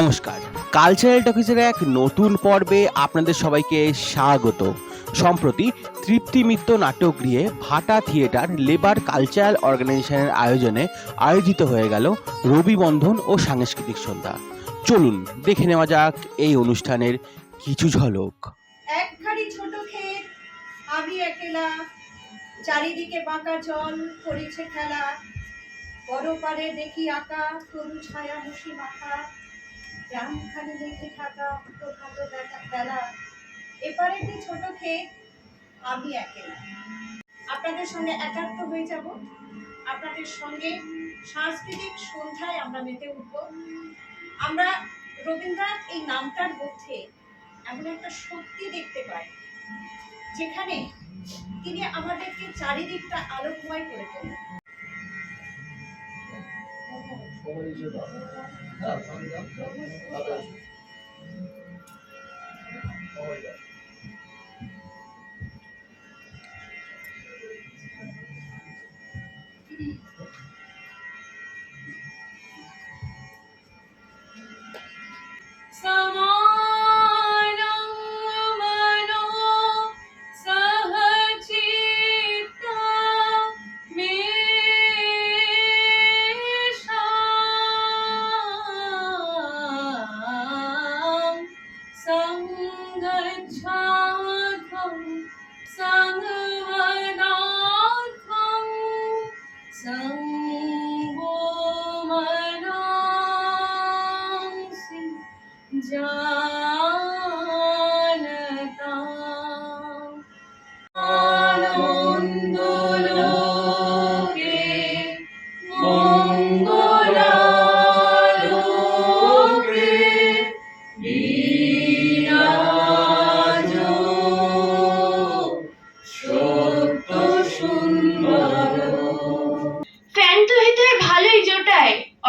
নমস্কার, কালচারাল টকিজের এক নতুন পর্বে আপনাদের সবাইকে স্বাগত। সম্প্রতি তৃপ্তি মিত্র নাট্যগৃহে ভাটা থিয়েটার লেবার কালচারাল অর্গানাইজেশনের আয়োজনে আয়োজিত হয়ে গেল রবিবন্ধন ও সাংস্কৃতিক সন্ধ্যা। চলুন দেখে নেওয়া যাক এই অনুষ্ঠানের কিছু ঝলক। এক ঘাড়ি ছোট ক্ষেত, আমি একলা, চারিদিকে বাঁকা জল করেছে খেলা, বড় পারে দেখি আঁকা তরু ছায়া মুশি মাখা, গ্রামখানি দেখে থাকা প্রভাত বেলা, এপারে একটি ছোট ক্ষেত, আমি একলা। আপনাদের সঙ্গে একাত্ম হয়ে যাব, আপনাদের সঙ্গে সাংস্কৃতিক সন্ধ্যায় আমরা মেতে উঠব। আমরা রবীন্দ্রনাথ এই নামটার মধ্যে এমন একটা শক্তি দেখতে পাই, যেখানে তিনি আমাদেরকে চারিদিকটা আলোকময় করে তোলেন।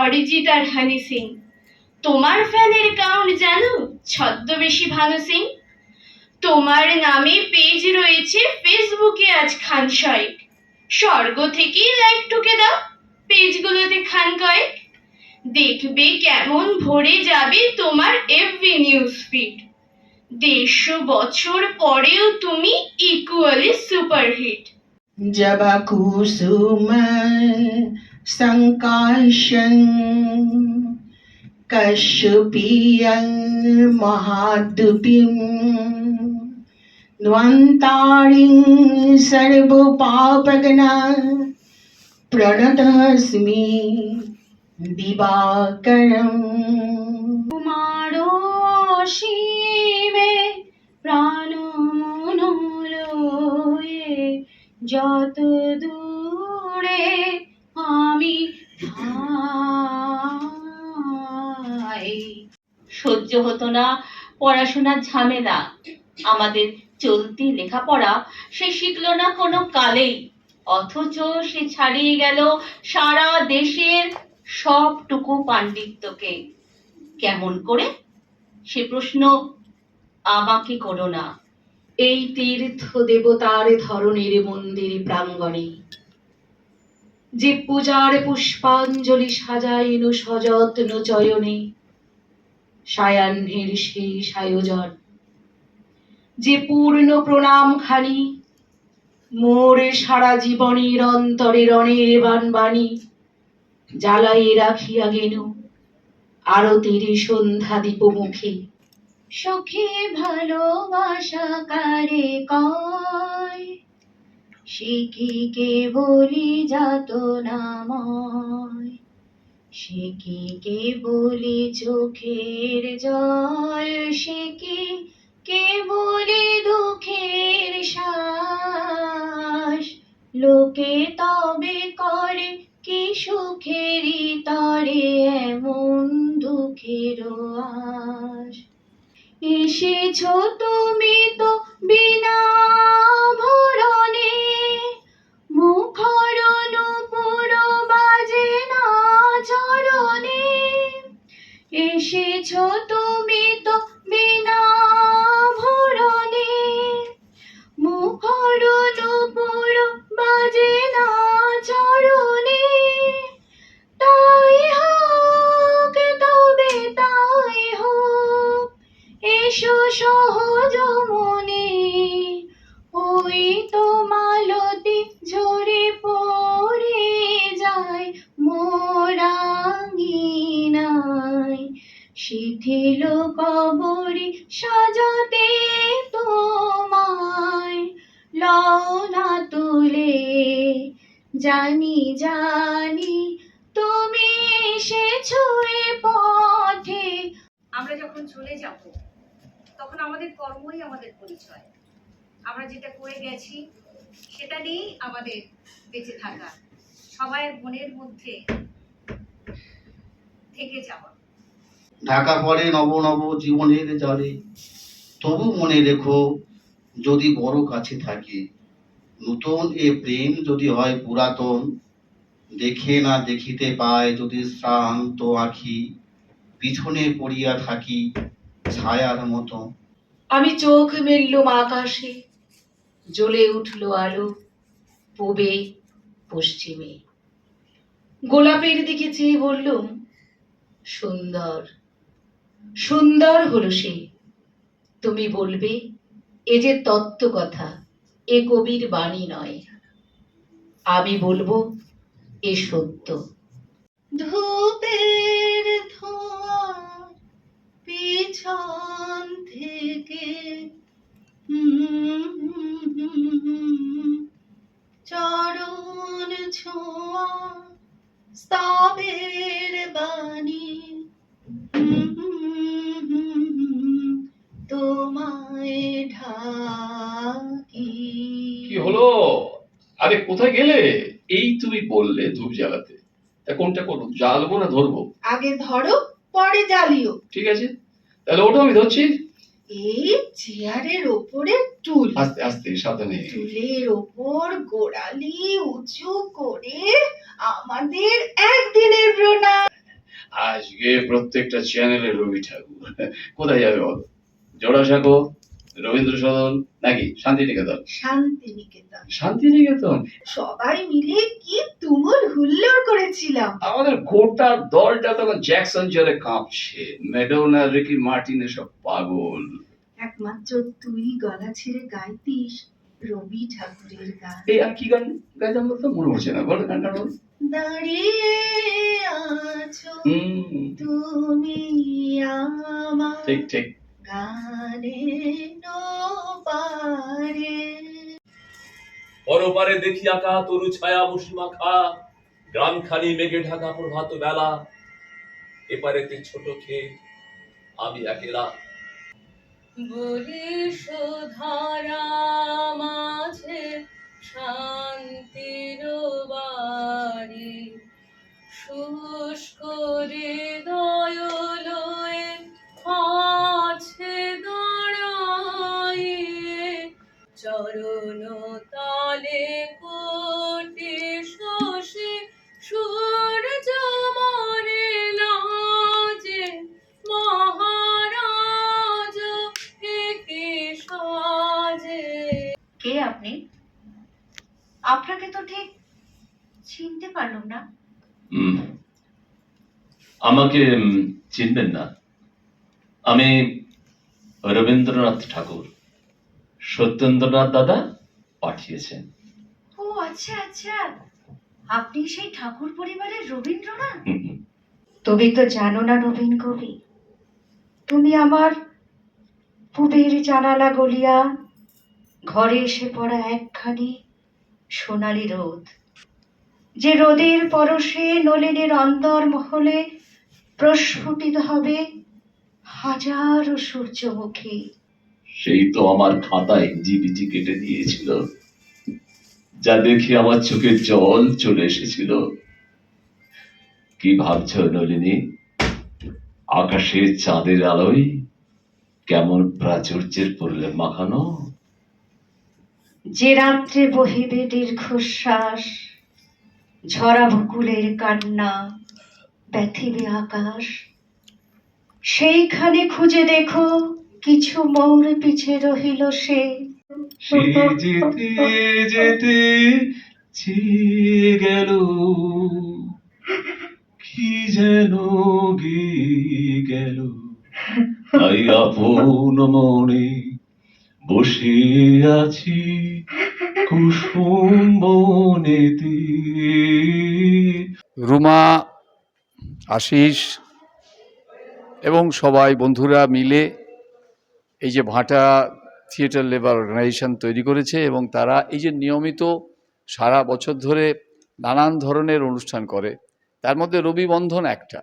অরিজিৎ আর হানি সিং। তোমার ফ্যানের কাউন্ট জানো? ছদ্মবেশী ভানু সিং। তোমার নামে পেজ রয়েছে ফেসবুকে আজ খান শয়েক। স্বর্গ থেকেই লাইক টুকে দাও পেজগুলোতে খান কয়েক। দেখবে কেমন ভরে যাবে তোমার এফবি নিউজ ফিড। 150 বছর পরেও তুমি ইকুয়ালি সুপারহিট। जब कुसुम संकाशं कश्यपीयं महाद्युतिं न्वन्तारिं सर्वपापघ्ना प्रणतस्मि दिवाकरम्। তোমারও অসীমে প্রাণ মনোলয়ে যত দূরে আমি ঠাই। সহ্য হতো না পড়াশোনার ঝামেলা, আমাদের চলতি লেখাপড়া সে শিখলো না কোনো কালেই, অথচ সে ছাড়িয়ে গেল সারা দেশের সবটুকু পাণ্ডিত্যকে। কেমন করে? সে প্রশ্ন আমাকে করো না। এই তীর্থ দেবতার ধরনের মন্দির প্রাঙ্গণে যে পূজার পুষ্পাঞ্জলি সাজাইনু সযত্ন চয়নে, সায়াহ্নের শেষ আয়োজন, যে পূর্ণ প্রণাম খানি মোর সারা জীবনের অন্তরে অনির্বাণ বাণী জ্বালাইয়ে রাখিয়া গেনু আরতির সন্ধ্যা দীপমুখে। সখী ভালোবাসা কারে কয়, সে কি কেবলি যাতনাময়, সে কি কেবলি চোখের জল, সে কি কেবলি দুঃখের শ্বাস। লোকে তবে করে কি সুখেরই তরে এমন দুঃখের আশ। এসেছো তুমি তো বিনা ভরণে, মুখর নূপুর বাজে না চরণে। এসেছো তুমি তো বিনা ভরণে, মুখর নূপুর বাজে না চরণে। তাই হোক তবে তাই জানি জানি তুমি এসেছো এ পথে। আমরা যখন চলে যাব তখন আমাদের কর্মই আমাদের পরিচয়। আমরা যেটা করে গেছি সেটা নিয়েই আমাদের বেঁচে থাকা, সবাইয়ের মনের মধ্যে থেকে যাওয়া। ঢাকা পড়ে নব নব জীবনের জলে, তবু মনে রেখো যদি বড় কাছে থাকে, নূতন এ প্রেম যদি হয় পুরাতন, দেখে না দেখিতে পায় যদি শ্রান্ত আখি, পিছনে পড়িয়া থাকি ছায়ার মতো। আমি চোখ মেললুম আকাশে, জ্বলে উঠল আলো পূবে পশ্চিমে। গোলাপের দিকে চেয়ে বললুম, সুন্দর সুন্দর হলো সে। তুমি বলবে এ যে তত্ত্ব কথা, এ কবির বাণী নয়। আমি বলবো এ সত্য। ধূপের ধোঁয়া পিছন থেকে চরণ ছোঁয়া স্তবের বাণী, তোমায় ঢাকি। কি হলো? আরে কোথায় গেলে? এই তুমি বললে ধূপ জ্বালাতে, তা কোনটা করবো, জ্বালবো না ধরবো? আগে ধরো পরে জ্বালিও। ঠিক আছে, তাহলে ওটা আমি ধরছি। এই চেয়ারের ওপরে টুল, আস্তে আস্তে সাবধানে। টুলের ওপর গোড়ালি উঁচু করে আমাদের একদিনের প্রণাম। আজকে প্রত্যেকটা চ্যানেলে রবি ঠাকুর। কোথায় যাবে বল? জোড়াসাঁকো, রবীন্দ্র সদন নাকি শান্তিনিকেতন? শান্তিনিকেতন। শান্তিনিকেতন সবাই মিলে কি তুমুল হুল্লোড় করেছিলাম। আমাদের গোটা দলটা তখন জ্যাকসন জলে কাঁপছে, ম্যাডোনা, রিকি মার্টিন এসব পাগল। একমাত্র তুই গলা ছেড়ে গাইতিস রবি ঠাকুরের গান। এই আর কি গান গাইতাম বলতো, মনে পড়ছে না, বল গানটা বল। দাঁড়িয়ে আছো তুমি আমার, ঠিক ঠিক। গানের পারে। পরপারে দেখি আঁকা তরু ছায়া বসি মাখা, গ্রামখানি মেঘে ঢাকা প্রভাত বেলা, এপারেতে ছোট ক্ষেত আমি একেলা। বলিস ধারা মাঝে শান্তির বাড়ি, শুষ্ক হৃদয় লয়ে আছে দাঁড়াইয়ে, চরণ তালে কোটি শশী সূর্য মরে লাজে, মহারাজ একে সাজে। কে আপনি? আপনাকে তো ঠিক চিনতে পারলাম না। আমাকে চিনবেন না? আমি রবীন্দ্রনাথ ঠাকুর, সত্যেন্দ্রনাথ দাদা পাঠিয়েছেন। ও আচ্ছা আচ্ছা, আপনি সেই ঠাকুর পরিবারের রবীন্দ্রনাথ। তুমি তো জানো না নবীন কবি, তুমি আমার পূবের জানালা গলিয়া ঘরে এসে পড়া একখানি সোনালি রোদ, যে রোদের পরশে নলিনীর অন্তর্মহলে প্রস্ফুটিত হবে হাজারো সূর্যমুখী। সেই তো আমার খাতায় জিবিজি কেটে দিয়েছিল, যা দেখে আমার চোখে জল চলে এসেছিল। কি ভাবছ নলিনী? আকাশে চাঁদের আলোয় কেমন প্রাচুর্যের পরিলে মাখানো। যে রাত্রে বহিবে দীর্ঘশ্বাস, ঝরা বকুলের কান্না ব্যথিবে আকাশ, সেইখানে খুঁজে দেখো কিছু মোর পিছে রহিল সে। সে যেতে যেতে চেয়ে গেল, কি যেন গেয়ে গেল, তাই আপন মনে বসে আছি কুসুম বনেতে। রুমা, আশিস এবং সবাই বন্ধুরা মিলে এই যে ভাটা থিয়েটার লেবার অর্গানাইজেশন তৈরি করেছে, এবং তারা এই যে নিয়মিত সারা বছর ধরে নানান ধরনের অনুষ্ঠান করে, তার মধ্যে রবিবন্ধন একটা।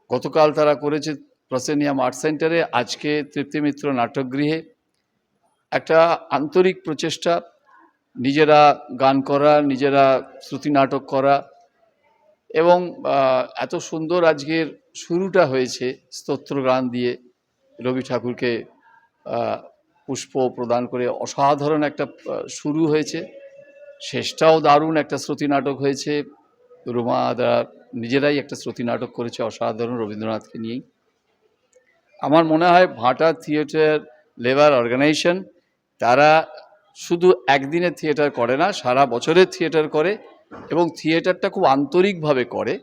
গতকাল তারা করেছে প্রসেনিয়াম আর্ট সেন্টারে, আজকে তৃপ্তি মিত্র নাটকগৃহে। একটা আন্তরিক প্রচেষ্টা, নিজেরা গান করা, নিজেরা শ্রুতি নাটক করা, এবং এত সুন্দর আজকের শুরুটা হয়েছে স্তোত্রগান দিয়ে, রবি ঠাকুরকে পুষ্প প্রদান করে অসাধারণ একটা শুরু হয়েছে। শেষটাও দারুণ একটা শ্রুতি নাটক হয়েছে। রুমা দ্বারা নিজেরাই একটা শ্রুতি নাটক করেছে অসাধারণ, রবীন্দ্রনাথকে নিয়েই। আমার মনে হয় ভাটা থিয়েটার লেবার অর্গানাইজেশন তারা শুধু একদিনের থিয়েটার করে না, সারা বছরের থিয়েটার করে, এবং থিয়েটারটা খুব আন্তরিকভাবে করে।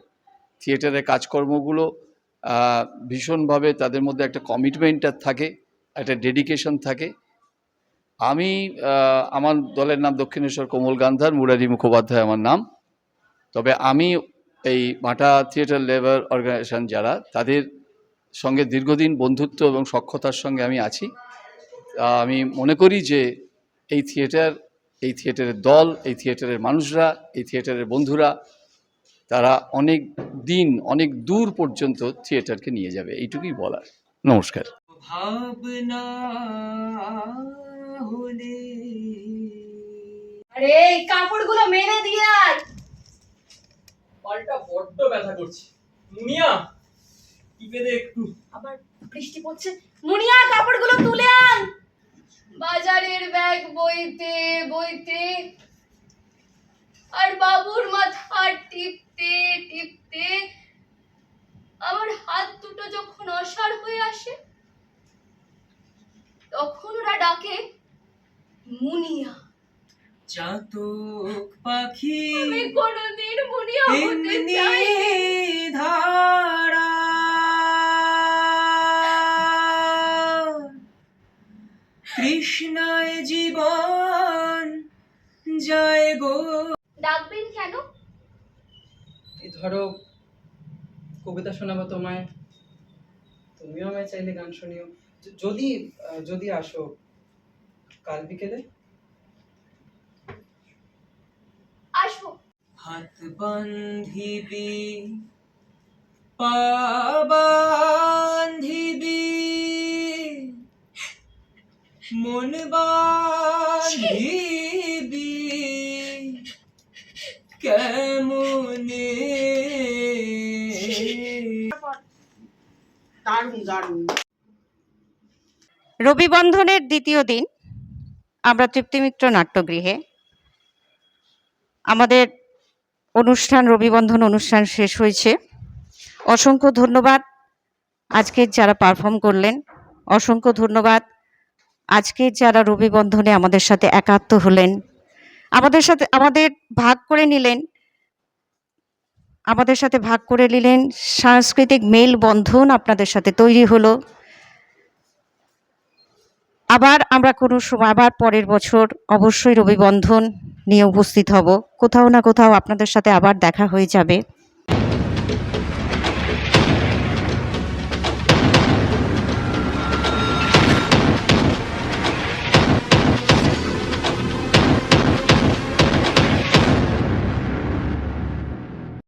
থিয়েটারের কাজকর্মগুলো ভীষণভাবে তাদের মধ্যে একটা কমিটমেন্টটা থাকে, একটা ডেডিকেশন থাকে। আমি আমার দলের নাম দক্ষিণেশ্বর কোমল গান্ধার, মুরারি মুখোপাধ্যায় আমার নাম। তবে আমি এই ভাটা থিয়েটার লেবার অর্গানাইজেশন যারা, তাদের সঙ্গে দীর্ঘদিন বন্ধুত্ব এবং সখ্যতার সঙ্গে আমি আছি। আমি মনে করি যে এই থিয়েটারের দল, এই থিয়েটারের মানুষরা, এই থিয়েটারের বন্ধুরা, তারা অনেক দিন, অনেক দূর পর্যন্ত থিয়েটারকে নিয়ে যাবে, এইটুকুই বলার। নমস্কার। ভাবনা হলে আরে এই কাপড়গুলো মেলে দিয়ে আয়। পালটা বড্ড ব্যথা করছে। মুনিয়া টিপে দে একটু। আবার বৃষ্টি পড়ছে। মুনিয়া কাপড়গুলো তুলে আন। বাজারের ব্যাগ বইতে বইতে আর বাবুর মাথা টিপতে টিপতে আমার হাত দুটো যখন অসাড় হয়ে আসে, তখন ওরা ডাকে মুনিয়া। চাতক পাখি আমি কোনোদিন মুনিয়া হতে চাই ধারা কৃষ্ণায় জীবন যায় গো। ডাকবেন কেন? এই ধরো কবিতা শোনাবো তোমায়, তুমিও আমায় চাইলে গান শুনিও। যদি যদি আসো কাল বিকেলে। আসবো। হাত বান্ধিবি পা বান্ধিবি মন বান্ধিবি কেমনে। দারুণ দারুণ। রবিবন্ধনের দ্বিতীয় দিন আমরা তৃপ্তিমিত্র নাট্যগৃহে আমাদের অনুষ্ঠান, রবিবন্ধন অনুষ্ঠান শেষ হয়েছে। অসংখ্য ধন্যবাদ আজকের যারা পারফর্ম করলেন, অসংখ্য ধন্যবাদ আজকের যারা রবিবন্ধনে আমাদের সাথে একাত্ম হলেন, আমাদের ভাগ করে নিলেন, সাংস্কৃতিক মেলবন্ধন আপনাদের সাথে তৈরি হলো। আবার আমরা কোনো সময়, আবার পরের বছর অবশ্যই রবিবন্ধন নিয়ে উপস্থিত হব। কোথাও না কোথাও আপনাদের সাথে আবার দেখা হয়ে যাবে।